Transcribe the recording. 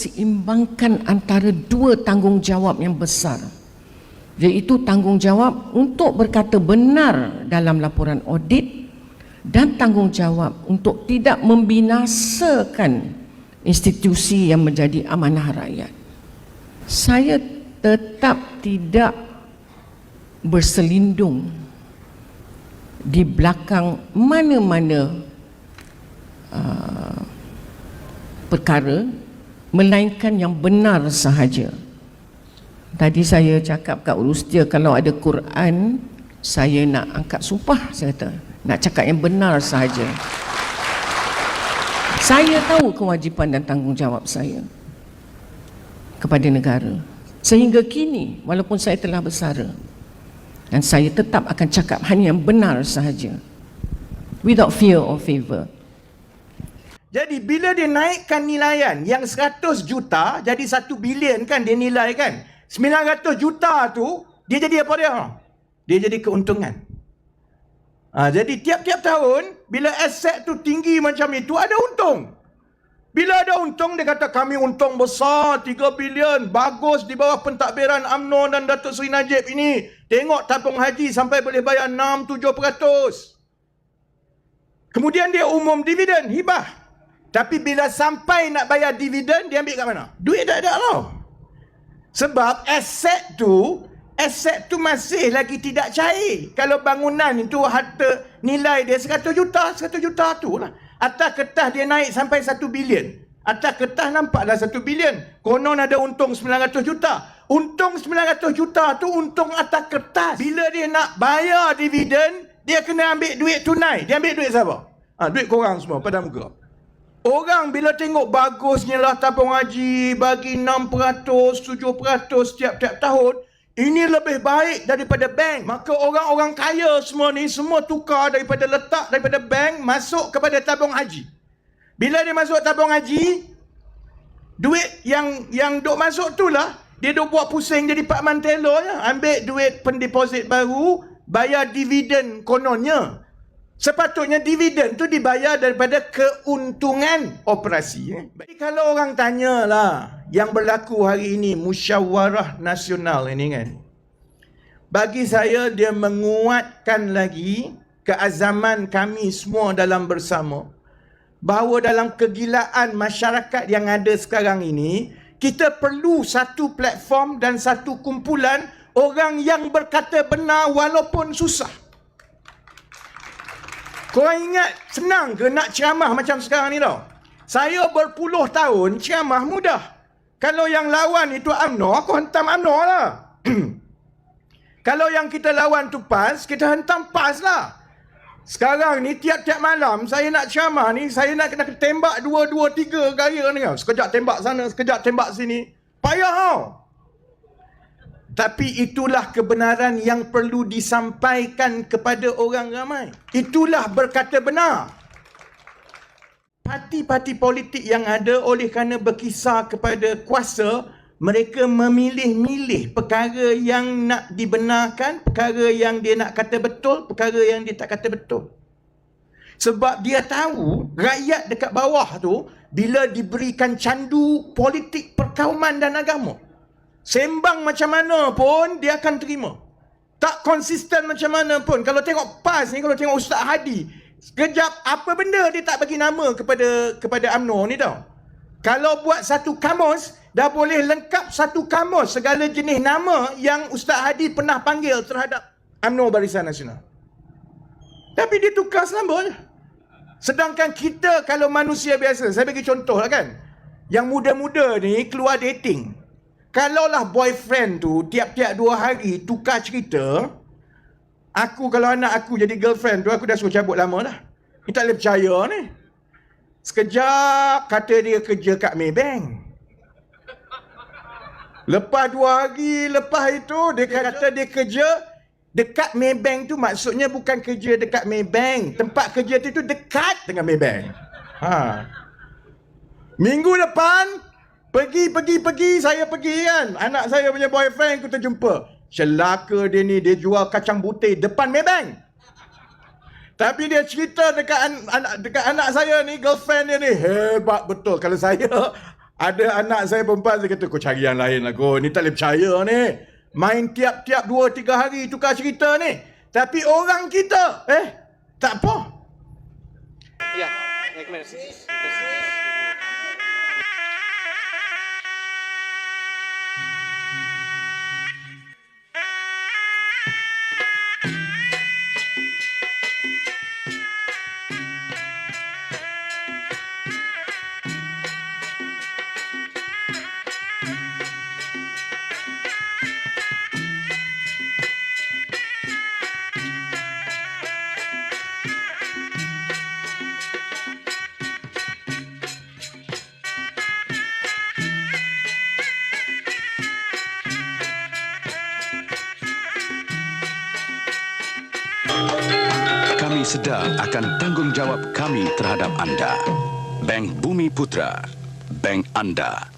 memperseimbangkan antara dua tanggungjawab yang besar, iaitu tanggungjawab untuk berkata benar dalam laporan audit dan tanggungjawab untuk tidak membinasakan institusi yang menjadi amanah rakyat. Saya tetap tidak berselindung di belakang mana-mana perkara, melainkan yang benar sahaja. Tadi saya cakap kat Urustia, kalau ada Quran, saya nak angkat sumpah, saya kata, nak cakap yang benar sahaja. Saya tahu kewajipan dan tanggungjawab saya kepada negara. Sehingga kini, walaupun saya telah bersara, dan saya tetap akan cakap hanya yang benar sahaja, without fear or favour. Jadi bila dia naikkan nilaian yang 100 juta jadi 1 bilion kan dia nilai kan. 900 juta tu dia jadi apa dia? Dia jadi keuntungan. Jadi tiap-tiap tahun bila aset tu tinggi macam itu ada untung. Bila ada untung dia kata kami untung besar 3 bilion, bagus di bawah pentadbiran UMNO dan Datuk Seri Najib ini. Tengok tabung haji sampai boleh bayar 6-7%. Kemudian dia umum dividen hibah. Tapi bila sampai nak bayar dividen dia ambil kat mana? Duit tak ada tau. Sebab aset tu masih lagi tidak cair. Kalau bangunan itu harta nilai dia 100 juta tu lah. Atas kertas dia naik sampai 1 bilion. Atas kertas nampaklah 1 bilion. Konon ada untung 900 juta. Untung 900 juta tu untung atas kertas. Bila dia nak bayar dividen, dia kena ambil duit tunai. Dia ambil duit siapa? Duit korang semua pada muka. Orang bila tengok bagusnya lah tabung haji bagi 6%, 7% tiap-tiap tahun, ini lebih baik daripada bank. Maka orang-orang kaya semua ni semua tukar daripada letak daripada bank masuk kepada tabung haji. Bila dia masuk tabung haji, duit yang duk masuk tu lah dia duk buat pusing jadi Pak Mantelo je. Ambil duit pendeposit baru, bayar dividen kononnya. Sepatutnya dividen tu dibayar daripada keuntungan operasi. Jadi kalau orang tanyalah yang berlaku hari ini musyawarah nasional ini kan, bagi saya dia menguatkan lagi keazaman kami semua dalam bersama bahawa dalam kegilaan masyarakat yang ada sekarang ini, kita perlu satu platform dan satu kumpulan orang yang berkata benar walaupun susah. Korang ingat senang ke nak ceramah macam sekarang ni tau? Saya berpuluh tahun ceramah mudah. Kalau yang lawan itu UMNO, aku hentam UMNO lah. Kalau yang kita lawan tu PAS, kita hentam PAS lah. Sekarang ni tiap-tiap malam saya nak ceramah ni, saya nak kena tembak 2, 3 gaya ni tau. Sekejap tembak sana, sekejap tembak sini. Payah tau. Tapi itulah kebenaran yang perlu disampaikan kepada orang ramai. Itulah berkata benar. Parti-parti politik yang ada oleh kerana berkisar kepada kuasa, mereka memilih-milih perkara yang nak dibenarkan, perkara yang dia nak kata betul, perkara yang dia tak kata betul. Sebab dia tahu rakyat dekat bawah tu bila diberikan candu politik perkauman dan agama, sembang macam mana pun dia akan terima. Tak konsisten macam mana pun. Kalau tengok PAS ni, kalau tengok Ustaz Hadi, sekejap apa benda dia tak bagi nama kepada UMNO ni tau. Kalau buat satu kamus, dah boleh lengkap satu kamus segala jenis nama yang Ustaz Hadi pernah panggil terhadap UMNO Barisan Nasional. Tapi dia tukar selamba je. Sedangkan kita kalau manusia biasa, saya bagi contoh lah kan, yang muda-muda ni keluar dating. Kalaulah boyfriend tu tiap-tiap 2 hari tukar cerita, aku kalau anak aku jadi girlfriend tu, aku dah suruh cabut lama dah. Ni tak boleh percaya ni. Sekejap kata dia kerja kat Maybank. Lepas 2 hari lepas itu dia kata dia kerja dekat Maybank tu, maksudnya bukan kerja dekat Maybank. Tempat kerja tu dekat dengan Maybank. Minggu depan Pergi, saya pergi kan. Anak saya punya boyfriend aku terjumpa. Celaka dia ni, dia jual kacang putih depan Maybank. Tapi dia cerita dekat anak saya ni, girlfriend dia ni, hebat betul. Kalau saya, Ada anak saya perempuan, saya kata, kau cari yang lain lah kau. Ni tak boleh percaya ni. Main tiap-tiap 2-3 hari tukar cerita ni. Tapi orang kita, tak apa. Ya, rekomendasi. Kami sedar akan tanggungjawab kami terhadap anda. Bank Bumi Putra, bank anda.